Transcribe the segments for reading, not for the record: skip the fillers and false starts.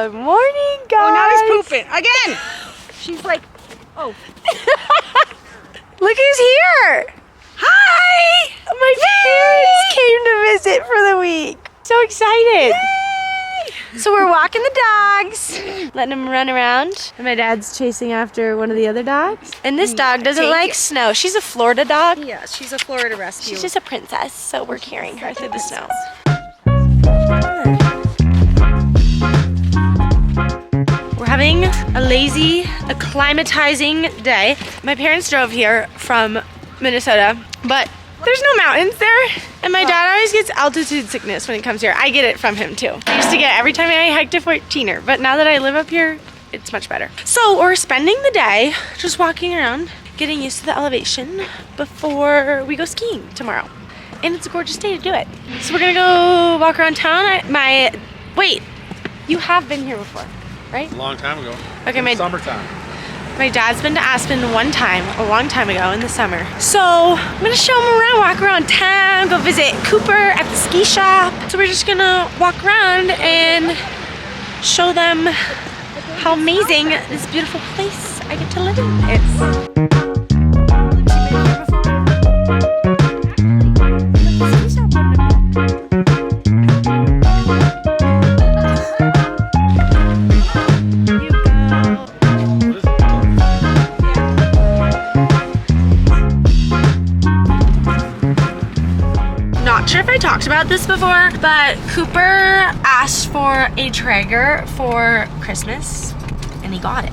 Good morning, guys. Oh, now he's pooping again. She's like, oh. Look who's here. Hi. My parents came to visit for the week. So excited. Yay. So we're walking the dogs, letting them run around. And my dad's chasing after one of the other dogs. And this dog doesn't like snow. She's a Florida dog. Yeah, she's a Florida rescue. She's just a princess, so we're carrying her through the snow. We're having a lazy, acclimatizing day. My parents drove here from Minnesota, but there's no mountains there. And my dad always gets altitude sickness when he comes here. I get it from him too. I used to get it every time I hiked a 14er, but now that I live up here, it's much better. So we're spending the day just walking around, getting used to the elevation before we go skiing tomorrow. And it's a gorgeous day to do it. So we're gonna go walk around town. Wait, you have been here before, right? A long time ago. Okay, Summertime. my dad's been to Aspen one time, a long time ago in the summer. So I'm gonna show him around, walk around town, go visit Cooper at the ski shop. So we're just gonna walk around and show them how amazing this beautiful place I get to live in is. Not sure if I talked about this before, but Cooper asked for a Traeger for Christmas and he got it.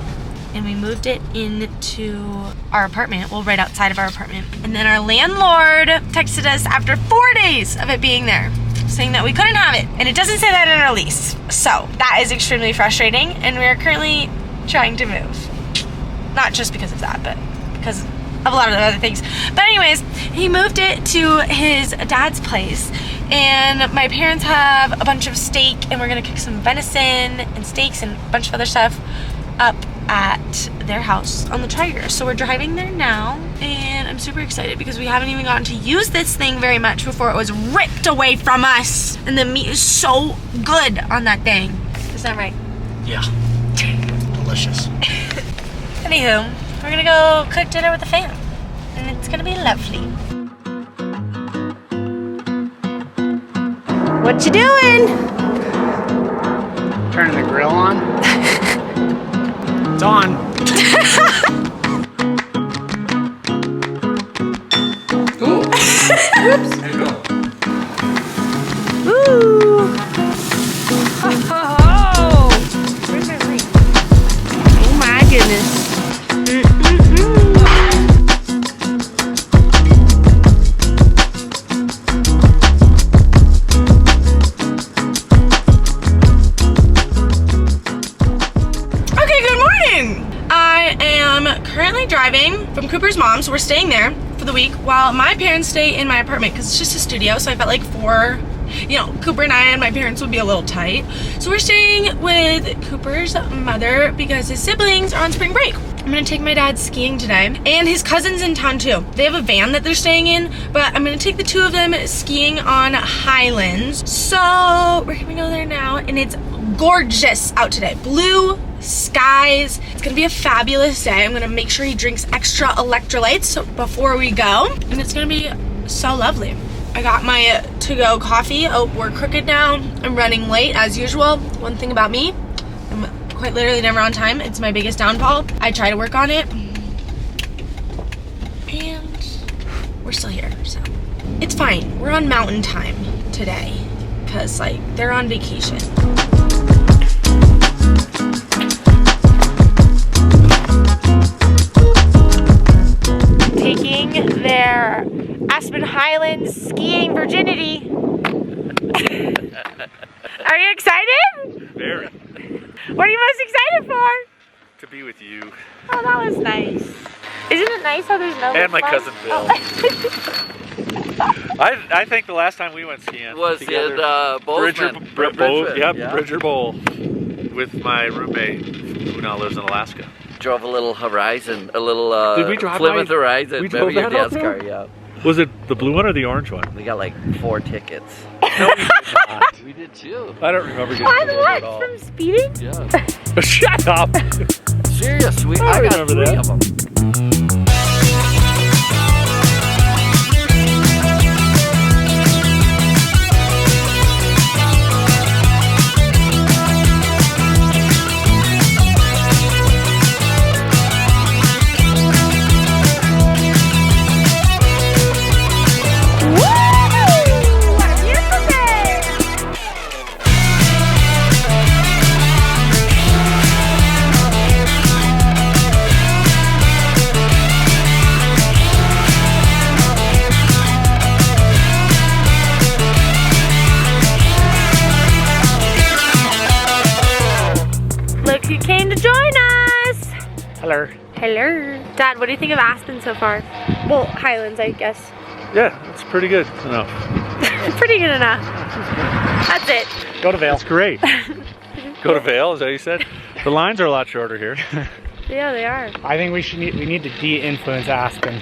And we moved it into our apartment, well, right outside of our apartment. And then our landlord texted us after 4 days of it being there, saying that we couldn't have it. And it doesn't say that in our lease. So that is extremely frustrating. And we are currently trying to move. Not just because of that, but because of a lot of the other things. But anyways, he moved it to his dad's place. And my parents have a bunch of steak and we're gonna cook some venison and steaks and a bunch of other stuff up at their house on the Traeger. So we're driving there now and I'm super excited because we haven't even gotten to use this thing very much before it was ripped away from us. And the meat is so good on that thing. Is that right? Yeah. Delicious. Anywho, we're gonna go cook dinner with the fam and it's gonna be lovely. What you doing? Turning the grill on. It's on. Ooh. Whoops. There you go. Ooh. Oh, where's my ring? Oh my goodness. Currently driving from Cooper's mom, so we're staying there for the week while my parents stay in my apartment because it's just a studio. So I felt like Cooper and I and my parents would be a little tight. So we're staying with Cooper's mother because his siblings are on spring break. I'm gonna take my dad skiing today and his cousin's in town too. They have a van that they're staying in, but I'm gonna take the two of them skiing on Highlands. So we're gonna go there now and it's gorgeous out today. Blue skies. It's gonna be a fabulous day. I'm gonna make sure he drinks extra electrolytes before we go and it's gonna be so lovely. I got my to-go coffee. Oh, we're crooked now. I'm running late as usual. One thing about me, I'm quite literally never on time. It's my biggest downfall. I try to work on it and we're still here, so it's fine. We're on mountain time today because they're on vacation. Taking their Aspen Highlands skiing virginity. Are you excited? Very. What are you most excited for? To be with you. Oh, that was nice. Isn't it nice how there's no And my fun? cousin Bill. Oh. I think the last time we went skiing was together, it Bozeman? Bridger Bowl, with my roommate who now lives in Alaska. Drove a little Horizon, a little Did we drive Plymouth by? Horizon. We drove Maybe a that up gas there? car, yeah. Was it the blue one or the orange one? We got like 4 tickets. No, we did not. We did too. I don't remember getting What? pulled over at What? all. From speeding? Yeah. Shut up! Serious, I I got remember 3 that. of them. What a beautiful day! Look who came to join us! Hello. Hello. Dad, what do you think of Aspen so far? Well, Highlands, I guess. Yeah, it's pretty good enough. Pretty good enough. That's it. Go to Vail. It's great. Go to Vail, is that what you said? The lines are a lot shorter here. Yeah, they are. I think we need to de-influence Aspen.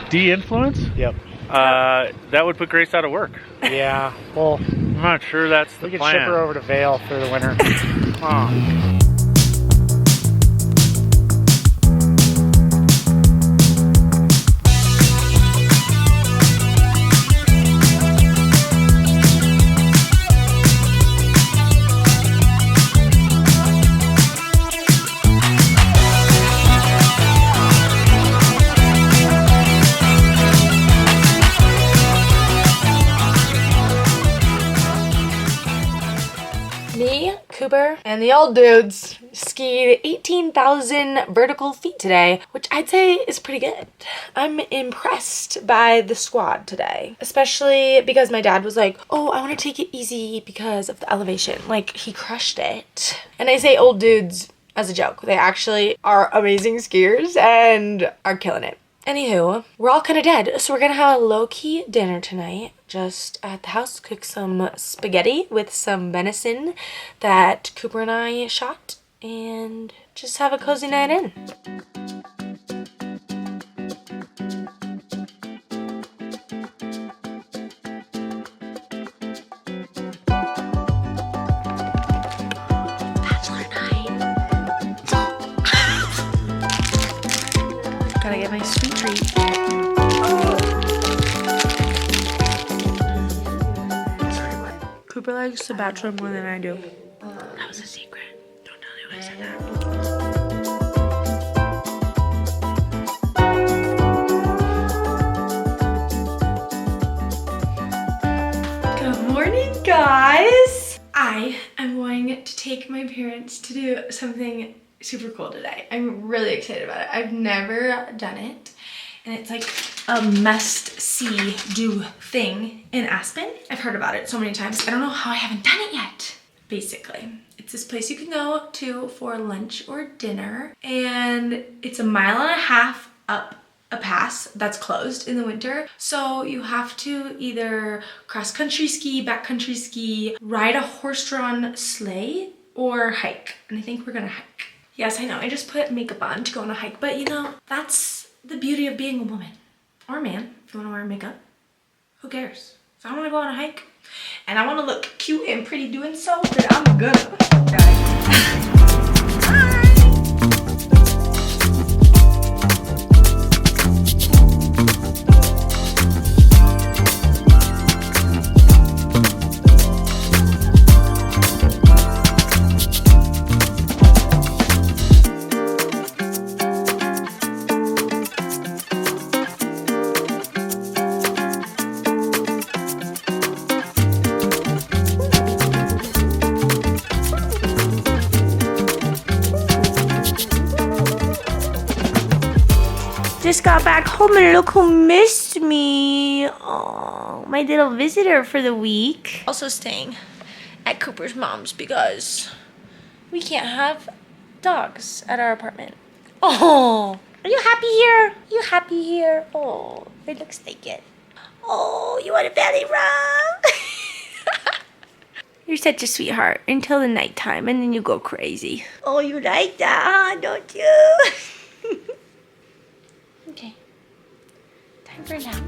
De-influence? Yep. That would put Grace out of work. Yeah. Well, I'm not sure that's the we could plan. ship her over to Vail for the winter. Oh. Me, Cooper, and the old dudes skied 18,000 vertical feet today, which I'd say is pretty good. I'm impressed by the squad today, especially because my dad was like, oh, I want to take it easy because of the elevation. Like, he crushed it. And I say old dudes as a joke. They actually are amazing skiers and are killing it. Anywho, we're all kind of dead, so we're gonna have a low-key dinner tonight. Just at the house, cook some spaghetti with some venison that Cooper and I shot, and just have a cozy night in. Bachelor night. Gotta get my sweet treat. Cooper likes The Bachelor more than I do. That was a secret. Don't tell anyone I said that. Good morning, guys. I am going to take my parents to do something super cool today. I'm really excited about it. I've never done it. And it's like a must-see do thing in Aspen. I've heard about it so many times. I don't know how I haven't done it yet. Basically, it's this place you can go to for lunch or dinner. And it's 1.5 miles up a pass that's closed in the winter. So you have to either cross-country ski, backcountry ski, ride a horse-drawn sleigh, or hike. And I think we're gonna hike. Yes, I know, I just put makeup on to go on a hike, but you know, that's the beauty of being a woman. Or a man, if you wanna wear makeup. Who cares? If I wanna go on a hike, and I wanna look cute and pretty doing so, then I'm gonna, guys. Just got back home and look who missed me. Oh, my little visitor for the week. Also staying at Cooper's mom's because we can't have dogs at our apartment. Oh, are you happy here? You happy here? Oh, it looks like it. Oh, you want a belly rub? You're such a sweetheart until the nighttime and then you go crazy. Oh, you like that, huh? Don't you? Okay, time for a nap.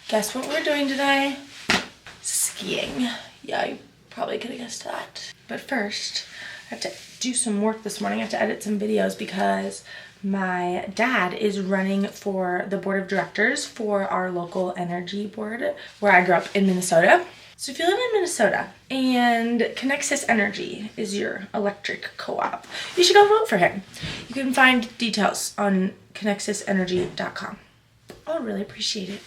Guess what we're doing today? Skiing. Yeah, you probably could have guessed that. But first, I have to do some work this morning. I have to edit some videos because my dad is running for the board of directors for our local energy board where I grew up in Minnesota. So if you live in Minnesota and Connexus Energy is your electric co-op, you should go vote for him. You can find details on connexusenergy.com. I'll really appreciate it.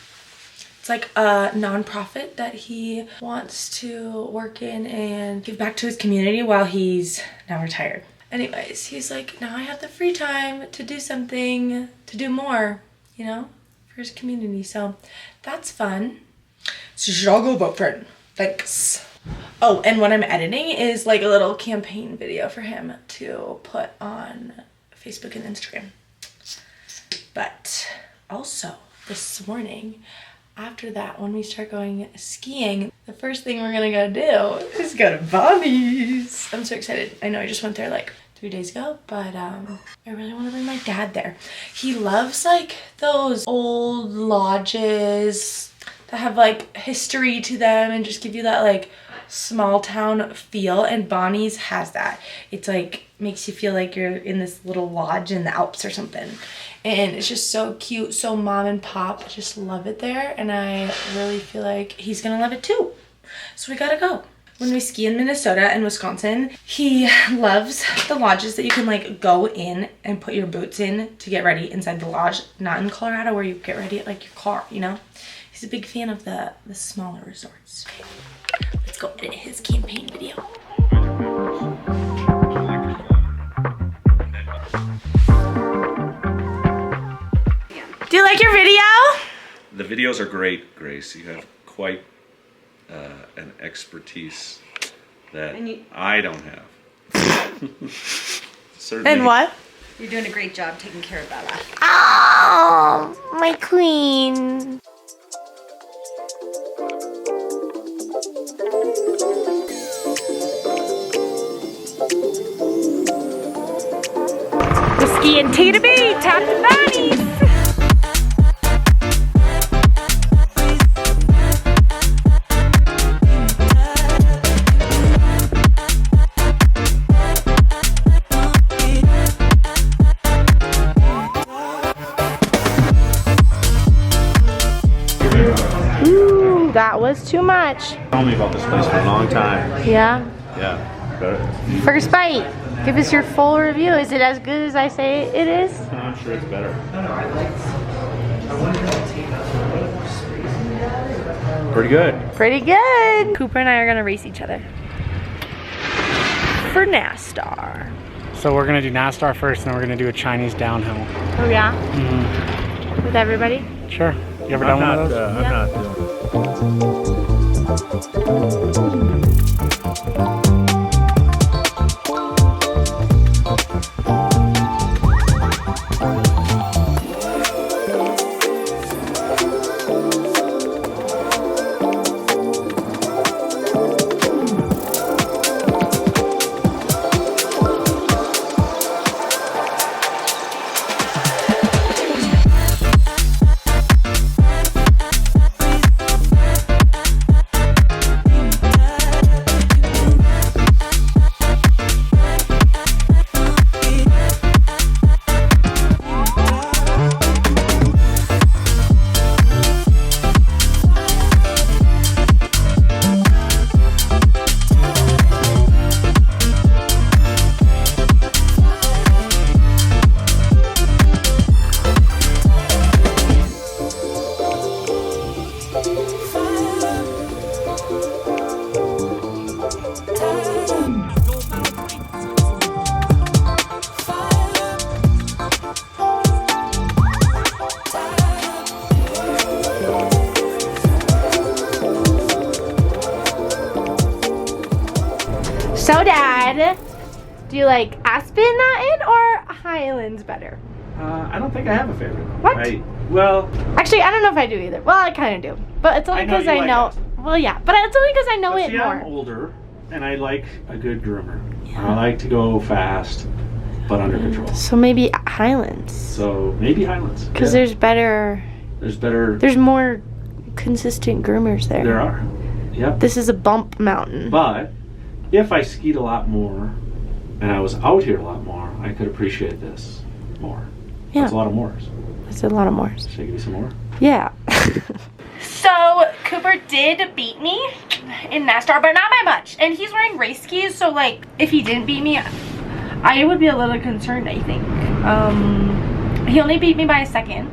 It's like a nonprofit that he wants to work in and give back to his community while he's now retired. Anyways, he's like, now I have the free time to do something, to do more, you know, for his community. So that's fun. So you should all go vote for him. Thanks. Oh, and what I'm editing is like a little campaign video for him to put on Facebook and Instagram. But also this morning, after that, when we start going skiing, the first thing we're gonna go do is go to Bonnie's. I'm so excited. I know I just went there like 3 days ago, but I really want to bring my dad there. He loves like those old lodges that have like history to them and just give you that like small town feel, and Bonnie's has that. It's like makes you feel like you're in this little lodge in the Alps or something, and it's just so cute, so mom and pop. I just love it there, and I really feel like he's gonna love it too. So we gotta go. When we ski in Minnesota and Wisconsin, he loves the lodges that you can like go in and put your boots in to get ready inside the lodge, not in Colorado where you get ready at like your car, you know? He's a big fan of the smaller resorts. Okay, let's go edit his campaign video. Do you like your video? The videos are great, Grace. You have quite an expertise that I don't have. Certainly. And what? You're doing a great job taking care of Bella. Oh, my queen. Whiskey and T to B, tap the Bonnie's. Ooh, that was too much. Told me about this place for a long time. Yeah. Yeah. Better. First bite. Give us your full review. Is it as good as I say it is? I'm sure it's better. Pretty good. Pretty good. Cooper and I are gonna race each other for NASCAR. So we're gonna do NASCAR first, and then we're gonna do a Chinese downhill. Oh yeah? Mm-hmm. With everybody? Sure. You ever done one of those? I'm not doing it. So Dad, do you like Aspen Mountain or Highlands better? I don't think I have a favorite. What? Well, Actually, I don't know if I do either. Well, I kind of do. But it's only I know because you I like know. Aspen. Well, yeah. But it's only because I know but it see, more. I'm older, and I like a good groomer. I like to go fast, but under control. So maybe Highlands. So maybe Highlands. Because Yeah. there's better. There's better. There's more consistent groomers there. There are. Yep. This is a bump mountain. But if I skied a lot more and I was out here a lot more, I could appreciate this more. Yeah. That's a lot of mores. That's a lot of mores. Should I give you some more? Yeah. So Cooper did beat me in NASCAR, but not by much. And he's wearing race skis, so like if he didn't beat me, I would be a little concerned, I think. He only beat me by a second.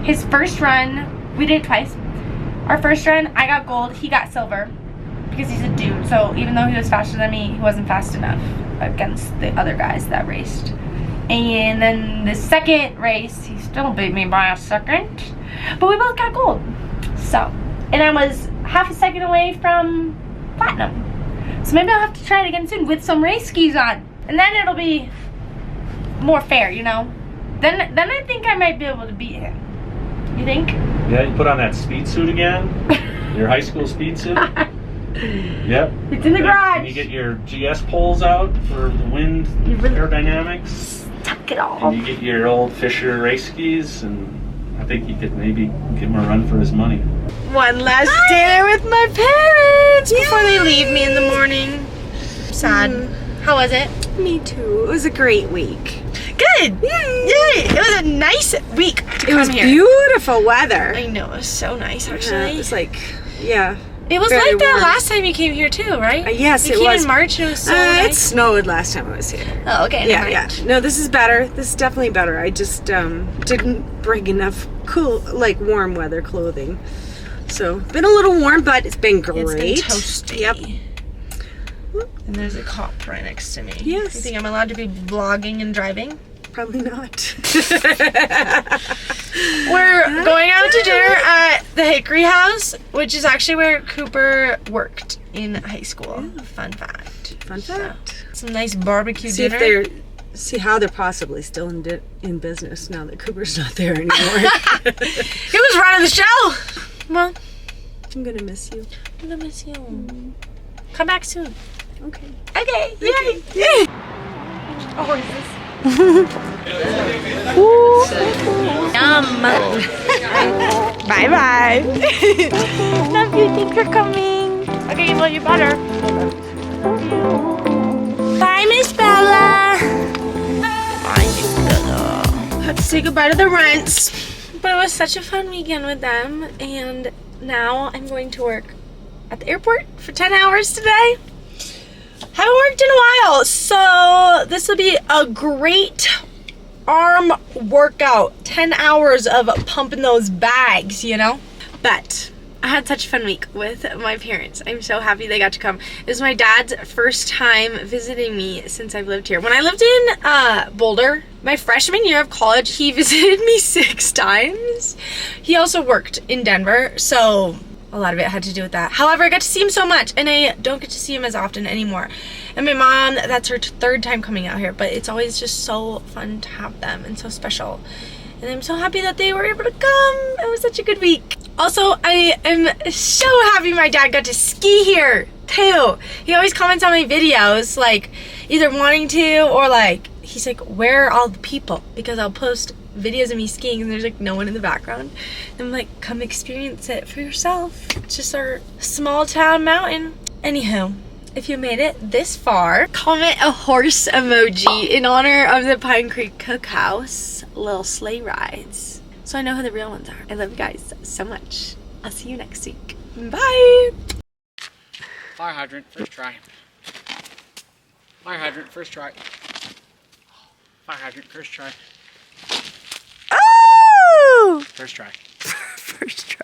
His first run, we did it twice. Our first run, I got gold, he got silver. Because he's a dude, so even though he was faster than me, he wasn't fast enough against the other guys that raced. And then the second race, he still beat me by a second. But we both got gold. So, and I was half a second away from platinum. So maybe I'll have to try it again soon with some race skis on. And then it'll be more fair, you know? Then I think I might be able to beat him. You think? Yeah, you put on that speed suit again. Your high school speed suit. Yep. It's in the garage. And you get your GS poles out for the wind aerodynamics. Tuck it all. And you get your old Fisher race skis, and I think you could maybe give him a run for his money. One last dinner with my parents before they leave me in the morning. Sad. How was it? Me too. It was a great week. Good. Yay. It was a nice week to It was come here. beautiful weather. I know, it was so nice Yeah, actually. it was like, yeah. It was very like that warm. last time you came here too, right? Yes, we it came was. in March and it was so It nice. snowed last time I was here. Oh, okay. Yeah, never yeah. mind. No, this is better. This is definitely better. I just didn't bring enough warm weather clothing. So, been a little warm, but it's been great. It's been toasty. Yep. And there's a cop right next to me. Yes. You think I'm allowed to be vlogging and driving? Probably not. We're going out to dinner at the Hickory House, which is actually where Cooper worked in high school. Fun fact. Fun fact. Some nice barbecue See dinner. see how they're possibly still in business now that Cooper's not there anymore. He was running the show. Well, I'm gonna miss you. I'm gonna miss you. Come back soon. Okay. Okay. Yay. Yay. Oh, is this? Yum. Bye bye. Love you. Thanks for coming. Okay, well, you better. Bye, Miss Bella. Bye, Miss Bella. Had to say goodbye to the Rents. But it was such a fun weekend with them. And now I'm going to work at the airport for 10 hours today. Haven't worked in a while, so this will be a great arm workout. 10 hours of pumping those bags, you know? But I had such a fun week with my parents. I'm so happy they got to come. It was my dad's first time visiting me since I've lived here. When I lived in Boulder, my freshman year of college, he visited me 6 times. He also worked in Denver, so a lot of it had to do with that. However, I got to see him so much, and I don't get to see him as often anymore. And my mom, that's her 3rd time coming out here, but it's always just so fun to have them and so special. And I'm so happy that they were able to come. It was such a good week. Also, I am so happy my dad got to ski here too. He always comments on my videos, like either wanting to or like, he's like, where are all the people? Because I'll post videos of me skiing and there's like no one in the background. And I'm like, come experience it for yourself. It's just our small town mountain. Anywho, if you made it this far, comment a horse emoji in honor of the Pine Creek Cookhouse little sleigh rides, so I know who the real ones are. I love you guys so much. I'll see you next week. Bye. Fire hydrant, first try. Fire hydrant, first try. Fire hydrant, first try. Oh! First try. First try.